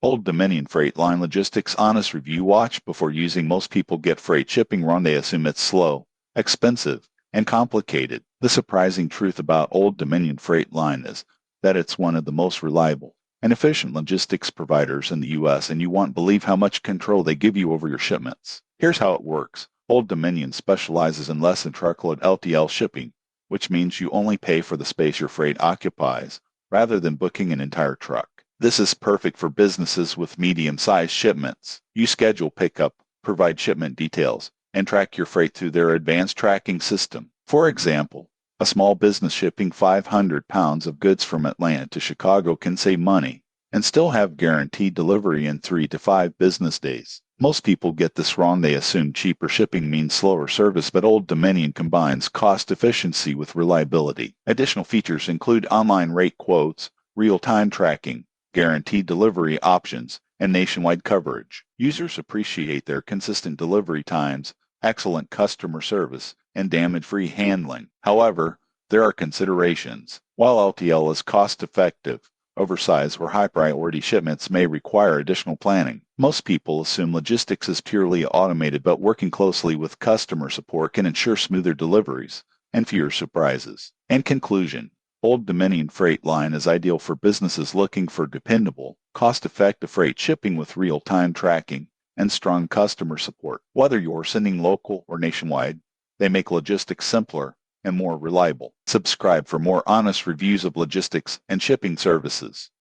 Old Dominion Freight Line Logistics Honest Review. Watch before using. Most people get freight shipping wrong. They assume it's slow, expensive, and complicated. The surprising truth about Old Dominion Freight Line is that it's one of the most reliable and efficient logistics providers in the U.S., and you won't believe how much control they give you over your shipments. Here's how it works. Old Dominion specializes in less than truckload LTL shipping, which means you only pay for the space your freight occupies, rather than booking an entire truck. This is perfect for businesses with medium-sized shipments. You schedule pickup, provide shipment details, and track your freight through their advanced tracking system. For example, a small business shipping 500 pounds of goods from Atlanta to Chicago can save money and still have guaranteed delivery in 3 to 5 business days. Most people get this wrong. They assume cheaper shipping means slower service, but Old Dominion combines cost efficiency with reliability. Additional features include online rate quotes, real-time tracking, guaranteed delivery options, and nationwide coverage. Users appreciate their consistent delivery times, excellent customer service, and damage-free handling. However, there are considerations. While LTL is cost-effective, oversized or high-priority shipments may require additional planning. Most people assume logistics is purely automated, but working closely with customer support can ensure smoother deliveries and fewer surprises. In conclusion, Old Dominion Freight Line is ideal for businesses looking for dependable, cost-effective freight shipping with real-time tracking and strong customer support. Whether you're sending local or nationwide, they make logistics simpler and more reliable. Subscribe for more honest reviews of logistics and shipping services.